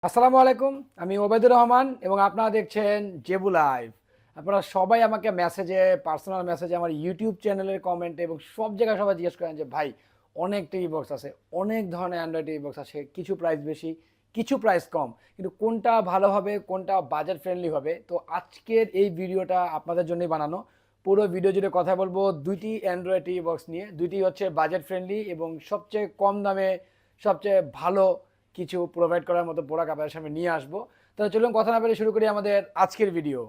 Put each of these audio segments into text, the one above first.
আসসালামু আলাইকুম। আমি ওবায়দুর রহমান এবং আপনারা দেখছেন জেবু লাইভ। আপনারা সবাই আমাকে মেসেজে, পার্সোনাল মেসেজে, আমার ইউটিউব চ্যানেলের কমেন্টে এবং সব জায়গায় সবাই জিজ্ঞেস করেন যে ভাই অনেক টিভি বক্স আছে, অনেক ধরনের অ্যান্ড্রয়েড টিভি বক্স আছে, কিছু প্রাইস বেশি, কিছু প্রাইস কম, কিন্তু কোনটা ভালো হবে, কোনটা বাজেট ফ্রেন্ডলি হবে। তো আজকের এই ভিডিওটা আপনাদের জন্যই বানানো। পুরো ভিডিও জুড়ে কথা বলবো দুইটি অ্যান্ড্রয়েড টিভি বক্স নিয়ে। দুইটি হচ্ছে বাজেট ফ্রেন্ডলি এবং সবচেয়ে কম দামে সবচেয়ে ভালো কিছু প্রোভাইড করার মতো প্রোডাক্ট আপনাদের সামনে নিয়ে আসবো। তাহলে চলুন কথা না বলে শুরু করি আমাদের আজকের ভিডিও।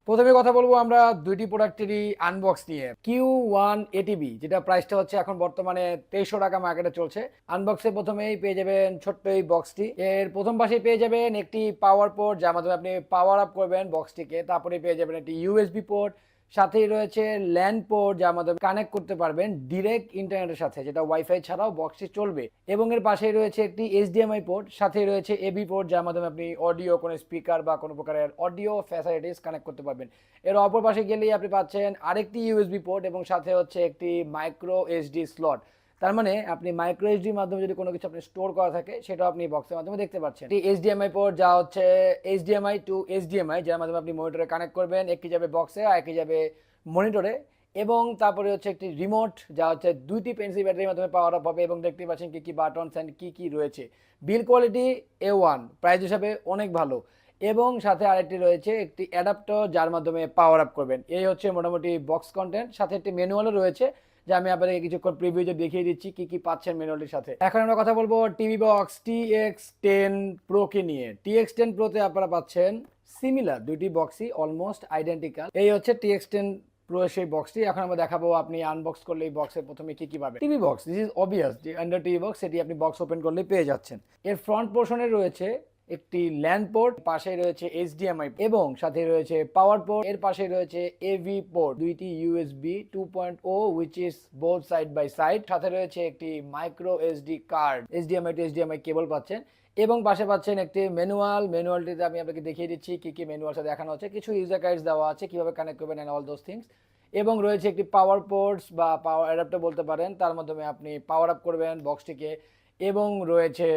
প্রথমে কথা বলবো আমরা দুইটি প্রোডাক্টেরই আনবক্স নিয়ে। Q1 ATB, যেটা প্রাইসটা হচ্ছে এখন বর্তমানে 2300 টাকা মার্কেটে চলছে। আনবক্সে প্রথমেই পেয়ে যাবেন ছোট্ট এই বক্সটি। এর প্রথম পাশেই পেয়ে যাবেন একটি পাওয়ার পোর্ট, যার মাধ্যমে আপনি পাওয়ার আপ করবেন বক্সটিকে। তারপরে পেয়ে যাবেন একটি ইউএসবি পোর্ট, সাথেই রয়েছে ল্যান্ড পোর্ট, যার মাধ্যমে কানেক্ট করতে পারবেন ডিরেক্ট ইন্টারনেটের সাথে, যেটা ওয়াইফাই ছাড়াও বক্সটি চলবে। এবং এর পাশেই রয়েছে একটি এইচডিএমআই পোর্ট, সাথেই রয়েছে এবি পোর্ট, যার মাধ্যমে আপনি অডিও, কোনো স্পিকার বা কোনো প্রকারের অডিও ফ্যাসিলিটিস কানেক্ট করতে পারবেন। এর অপর পাশে গেলেই আপনি পাচ্ছেন আরেকটি ইউএসবি পোর্ট এবং সাথে হচ্ছে একটি মাইক্রো এইচডি স্লট। তার মানে আপনি মাইক্রো এইচডির মাধ্যমে যদি কোনো কিছু আপনি স্টোর করা থাকে, সেটাও আপনি বক্সের মাধ্যমে দেখতে পাচ্ছেন। একটি এইচডিএমআই পোর্ট, যা হচ্ছে এইচডিএমআই টু এইচডিএমআই, যার মাধ্যমে আপনি মনিটরে কানেক্ট করবেন। একটি যাবে বক্সে আর একটি যাবে মনিটরে। এবং তারপরে হচ্ছে একটি রিমোট, যা হচ্ছে দুইটি পেন্সিল ব্যাটারির মাধ্যমে পাওয়ার আপ হবে। এবং দেখতে পাচ্ছেন কি কি বাটনস অ্যান্ড কি কি রয়েছে। বিল কোয়ালিটি A1, প্রাইস হিসাবে অনেক ভালো। এবং সাথে আরেকটি রয়েছে একটি অ্যাডাপ্টার, যার মাধ্যমে পাওয়ার আপ করবেন। এই হচ্ছে মোটামুটি বক্স কন্টেন্ট। সাথে একটি ম্যানুয়ালও রয়েছে, যা আমি আপনাদেরকে কিছুক্ষণ প্রিভিউতে দেখিয়ে দিচ্ছি কি কি পাচ্ছেন ম্যানুয়ালটির সাথে। এখন আমরা কথা বলবো টিভি বক্স TX10 Pro কে নিয়ে। TX10 Pro তে আপনারা পাচ্ছেন সিমিলার দুইটি বক্সই অলমোস্ট আইডেন্টিক্যাল। এই হচ্ছে TX10 Pro সেই বক্সটি। এখন আমরা দেখাবো আপনি আনবক্স করলে এই বক্সের প্রথমে কি কি পাবেন। TV box, this is obvious, যে অ্যান্ড্রয়েড টিভি বক্স, সেটি আপনি বক্স ওপেন করলে পেয়ে যাচ্ছেন। এর ফ্রন্ট পোর্শনে রয়েছে একটি ল্যান্ড পোর্ট, পাশে রয়েছে এইচডিএমআই এবং সাথে রয়েছে পাওয়ার পোর্ট। এর পাশে রয়েছে এভি পোর্ট, দুইটি USB 2.0 which is both side by side. সাথে রয়েছে একটি micro SD card, HDMI to HDMI cable পাচ্ছেন। এবং পাশে পাচ্ছেন একটি ম্যানুয়ালটিতে আমি আপনাকে দেখিয়ে দিচ্ছি কি কি ম্যানুয়ালটা দেখানো হচ্ছে। কিছু ইউজার গাইডস দেওয়া আছে কিভাবে কানেক্ট করবেন এন্ড অল দোজ থিংস। এবং রয়েছে একটি পাওয়ার পোর্টস বা পাওয়ার অ্যাডাপ্টার বলতে পারেন, তার মাধ্যমে আপনি পাওয়ার আপ করবেন বক্সটিকে। এবং রয়েছে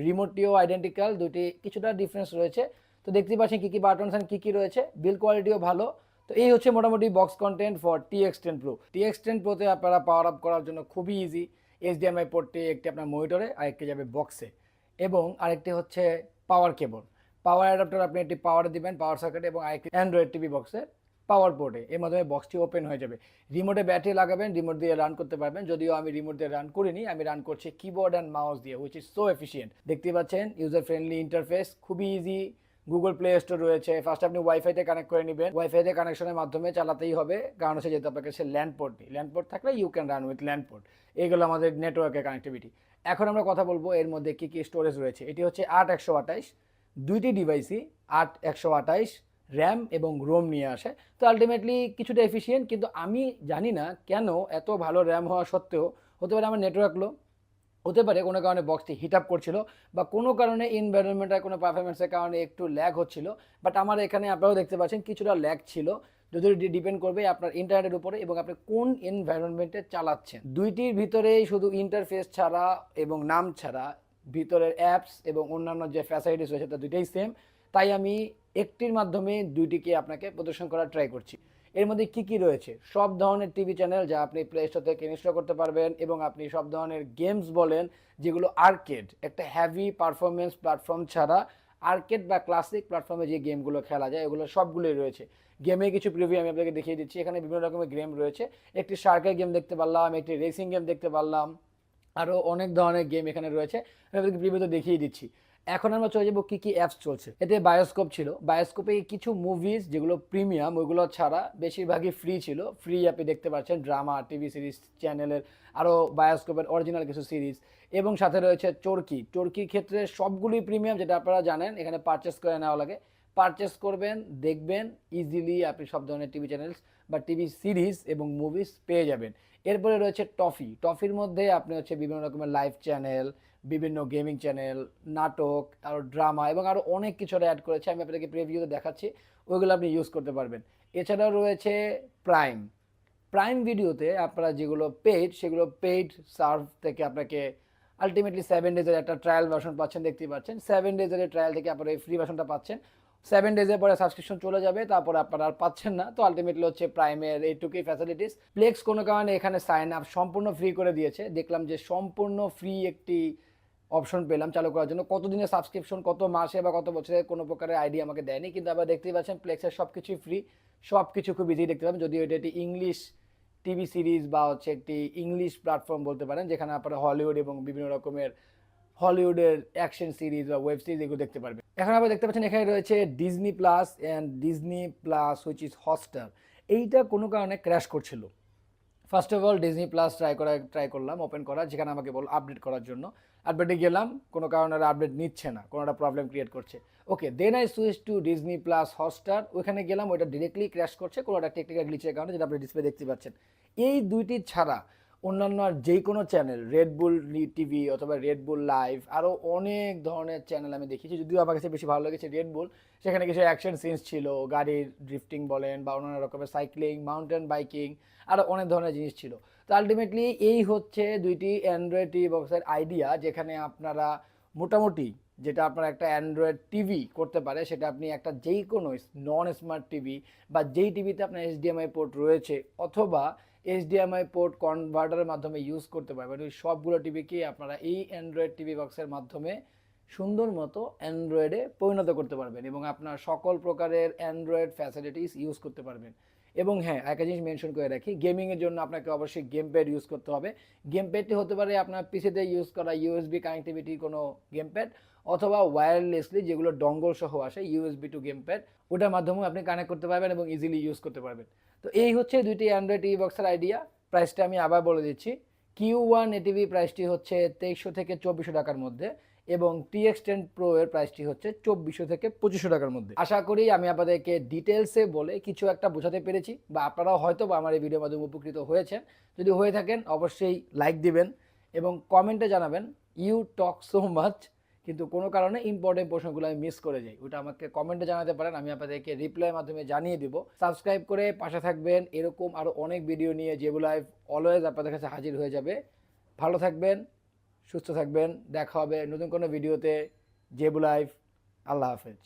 রিমোটটিও আইডেন্টিক্যাল, দুটি কিছুটা ডিফারেন্স রয়েছে। তো দেখতে পাচ্ছেন কি কি বাটনস এন্ড কি কি রয়েছে, বিল কোয়ালিটিও ভালো। তো এই হচ্ছে মোটামুটি box content for TX10 Pro। TX10 Pro তে আপনারা পাওয়ার আপ করার জন্য খুবই ইজি। এইচডিএমআই পোর্টটি একটি আপনার মনিটরে, আরেকটি যাবে বক্সে। এবং আরেকটি হচ্ছে পাওয়ার কেবল, পাওয়ার অ্যাডাপ্টার আপনি একটি পাওয়ার দিবেন পাওয়ার সার্কিটে, এবং আরেকটি অ্যান্ড্রয়েড টিভি বক্সের পাওয়ার পোর্টে। এর মাধ্যমে বক্সটি ওপেন হয়ে যাবে। রিমোটে ব্যাটারি লাগাবেন, রিমোট দিয়ে রান করতে পারবেন। যদিও আমি রিমোট দিয়ে রান করিনি, আমি রান করছি কিবোর্ড অ্যান্ড মাউস দিয়ে, হুইচ ইজ সো এফিসিয়েন্ট। দেখতে পাচ্ছেন ইউজার ফ্রেন্ডলি ইন্টারফেস, খুবই ইজি। গুগল প্লে স্টোর রয়েছে। ফার্স্ট আপনি ওয়াইফাইতে কানেক্ট করে নেবেন, ওয়াইফাইতে কানেকশনের মাধ্যমে চালাতেই হবে, কারণ হচ্ছে যেহেতু আপনার কাছে ল্যান্ড পোর্ট নেই। ল্যান্ড পোর্ট থাকলে you can run with land port. এগুলো আমাদের নেটওয়ার্কের কানেক্টিভিটি। এখন আমরা কথা বলবো এর মধ্যে কি কি স্টোরেজ রয়েছে। এটি হচ্ছে 8/128, দুইটি ডিভাইসই 8/128 র্যাম এবং রোম নিয়ে আসে। তো আলটিমেটলি কিছুটা এফিসিয়েন্ট, কিন্তু আমি জানি না কেন এত ভালো র্যাম হওয়া সত্ত্বেও, হতে পারে আমার নেটওয়ার্ক লো, হতে পারে কোনো কারণে বক্সটি হিট আপ করছিল, বা কোনো কারণে এনভায়রনমেন্টাল কোনো পারফরমেন্সের কারণে একটু ল্যাগ হচ্ছিল। বাট আমার এখানে আপনারাও দেখতে পাচ্ছেন কিছুটা ল্যাগ ছিল। যদি ডিপেন্ড করবে আপনার ইন্টারনেটের উপরে এবং আপনি কোন এনভায়রনমেন্টে চালাচ্ছেন। দুইটির ভিতরেই শুধু ইন্টারফেস ছাড়া এবং নাম ছাড়া ভিতরের অ্যাপস এবং অন্যান্য যে ফ্যাসিলিটিস রয়েছে তা দুইটাই সেম। তাই আমি একটির মাধ্যমে দুইটিকে আপনাকে প্রদর্শন করার ট্রাই করছি। এর মধ্যে কি কি রয়েছে, সব ধরনের টিভি চ্যানেল যা আপনি প্লে স্টোর থেকে ইনস্টল করতে পারবেন, এবং আপনি সব ধরনের গেমস বলেন যেগুলো আর্কেড, একটা হ্যাভি পারফরমেন্স প্ল্যাটফর্ম ছাড়া আর্কেড বা ক্লাসিক প্ল্যাটফর্মে যে গেমগুলো খেলা যায় এগুলো সবগুলোই রয়েছে। গেমের কিছু প্রিভিউ আমি আপনাকে দেখিয়ে দিচ্ছি। এখানে বিভিন্ন রকমের গেম রয়েছে। একটি শার্কের গেম দেখতে পারলাম, একটি রেসিং গেম দেখতে পারলাম, আরও অনেক ধরনের গেম এখানে রয়েছে। আমি আপনাকে প্রিভিউতে দেখিয়ে দিচ্ছি। এখন আমরা চলে যাবো কী কী অ্যাপস চলছে। এতে বায়োস্কোপ ছিল, বায়োস্কোপে কিছু মুভিজ যেগুলো প্রিমিয়াম ওইগুলো ছাড়া বেশিরভাগই ফ্রি ছিল। ফ্রি অ্যাপে দেখতে পাচ্ছেন ড্রামা, টিভি সিরিজ চ্যানেলের, আরও বায়োস্কোপের অরিজিনাল কিছু সিরিজ। এবং সাথে রয়েছে চরকির ক্ষেত্রে সবগুলোই প্রিমিয়াম, যেটা আপনারা জানেন এখানে পারচেস করে নেওয়া লাগে। পারচেস করবেন, দেখবেন, ইজিলি আপনি সব ধরনের টিভি চ্যানেলস বা টিভি সিরিজ এবং মুভিজ পেয়ে যাবেন। এরপরে রয়েছে টফির মধ্যে আপনি হচ্ছে বিভিন্ন রকমের লাইভ চ্যানেল, বিভিন্ন গেমিং চ্যানেল, নাটক, আরও ড্রামা এবং আরও অনেক কিছু অ্যাড করেছে। আমি আপনাকে প্রিভিউতে দেখাচ্ছি, ওইগুলো আপনি ইউজ করতে পারবেন। এছাড়াও রয়েছে প্রাইম। প্রাইম ভিডিওতে আপনারা যেগুলো পেইড, সেগুলো পেইড সার্ভ থেকে আপনাকে আলটিমেটলি 7 ডেজের একটা ট্রায়াল ভার্সন পাচ্ছেন, দেখতেই পাচ্ছেন। 7 ডেজের ট্রায়াল থেকে আপনারা এই ফ্রি ভার্সনটা পাচ্ছেন। 7 ডেজের পরে সাবস্ক্রিপশন চলে যাবে, তারপরে আপনারা আর পাচ্ছেন না। তো আলটিমেটলি হচ্ছে প্রাইমের এইটুকুই ফ্যাসিলিটিস। প্লেক্স কোনো কারণে এখানে সাইন আপ সম্পূর্ণ ফ্রি করে দিয়েছে। দেখলাম যে সম্পূর্ণ ফ্রি একটি অপশন পেলাম চালু করার জন্য। কতদিনের সাবস্ক্রিপশন, কত মাসে বা কত বছরে, কোনো প্রকারের আইডিয়া আমাকে দেয়নি, কিন্তু আবার দেখতেই পাচ্ছেন প্লেক্সের সব কিছুই ফ্রি, সব কিছু খুব ইজি দেখতে পাবেন। যদিও এটা একটি ইংলিশ টিভি সিরিজ বা হচ্ছে একটি ইংলিশ প্ল্যাটফর্ম বলতে পারেন, যেখানে আপনারা হলিউড এবং বিভিন্ন রকমের হলিউডের অ্যাকশন সিরিজ বা ওয়েব সিরিজ এগুলো দেখতে পারবেন। এখন আবার দেখতে পাচ্ছেন এখানে রয়েছে Disney plus and Disney plus which is Hotstar. এইটা কোনো কারণে ক্র্যাশ করছিল। First of all Disney plus try করলাম ওপেন করার, যেখানে আমাকে বল আপডেট করার জন্য। আপডেটে গেলাম, কোনো কারণে আপডেট নিচ্ছে না, কোনো একটা প্রবলেম ক্রিয়েট করছে। Okay, then I switch to Disney plus Hotstar. ওইখানে গেলাম, ওইটা ডিরেক্টলি ক্র্যাশ করছে কোনো একটা টেকনিক্যাল গ্লিচের কারণে, যেটা আপনি ডিসপ্লে দেখতে পাচ্ছেন। এই দুইটি ছাড়া অন্যান্য আর যেই কোনো চ্যানেল, রেডবুল টিভি অথবা রেডবুল লাইভ, আরও অনেক ধরনের চ্যানেল আমি দেখিয়েছি। যদিও আমার কাছে বেশি ভালো লেগেছে রেডবুল। সেখানে কিছু অ্যাকশন সিনস ছিল, গাড়ির ড্রিফটিং বলেন বা অন্যান্য রকমের সাইক্লিং, মাউন্টেন বাইকিং, আরও অনেক ধরনের জিনিস ছিল। তো আলটিমেটলি এই হচ্ছে দুইটি অ্যান্ড্রয়েড টিভি বক্সের আইডিয়া, যেখানে আপনারা মোটামুটি যেটা আপনার একটা অ্যান্ড্রয়েড টিভি করতে পারে, সেটা আপনি একটা যেই কোনো নন স্মার্ট টিভি বা যেই টিভিতে আপনার এইচডিএমআই পোর্ট রয়েছে অথবা এইচডিএমআই পোর্ট কনভার্টারের মাধ্যমে ইউজ করতে পারবেন। ওই সবগুলো টিভিকে আপনারা এই অ্যান্ড্রয়েড টিভি বক্সের মাধ্যমে সুন্দর মতো অ্যান্ড্রয়েডে পরিণত করতে পারবেন এবং আপনার সকল প্রকারের অ্যান্ড্রয়েড ফ্যাসিলিটিস ইউজ করতে পারবেন। এবং হ্যাঁ, একটা জিনিস মেনশন করে রাখি, গেমিংয়ের জন্য আপনাকে অবশ্যই গেম প্যাড ইউজ করতে হবে। গেম প্যাডটি হতে পারে আপনার পিসিতে ইউজ করা ইউএসবি কানেক্টিভিটির কোনো গেম প্যাড, অথবা ওয়্যারলেসলি যেগুলো ডঙ্গল সহ আসে ইউএসবি টু গেম প্যাড, ওটার মাধ্যমেও আপনি কানেক্ট করতে পারবেন এবং ইজিলি ইউজ করতে পারবেন। তো এই হচ্ছে দুইটি অ্যান্ড্রয়েড টিভি বক্সের আইডিয়া। প্রাইসটা আমি আবার বলে দিচ্ছি। Q1 এটিভি প্রাইসটি হচ্ছে 2300 থেকে 2400 টাকার মধ্যে এবং TX10 Pro এর প্রাইসটি হচ্ছে 2400 থেকে 2500 টাকার মধ্যে। আশা করি আমি আপনাদেরকে ডিটেলসে বলে কিছু একটা বোঝাতে পেরেছি, বা আপনারাও হয়তো বা আমার এই ভিডিওর মাধ্যমে উপকৃত হয়েছেন। যদি হয়ে থাকেন অবশ্যই লাইক দিবেন এবং কমেন্টে জানাবেন ইউ টক সো মাচ, কিন্তু কোনো কারণে ইম্পর্টেন্ট প্রশ্নগুলো আমি মিস করে যাই, ওটা আমাকে কমেন্টে জানাতে পারেন, আমি আপনাদেরকে রিপ্লাইয়ের মাধ্যমে জানিয়ে দিব। সাবস্ক্রাইব করে পাশে থাকবেন, এরকম আরও অনেক ভিডিও নিয়ে যেগুলো অলওয়েজ আপনাদের কাছে হাজির হয়ে যাবে। ভালো থাকবেন, সুস্থ থাকবেন, দেখা হবে নতুন কোনো ভিডিওতে। জেবু লাইফ, আল্লাহ হাফেজ।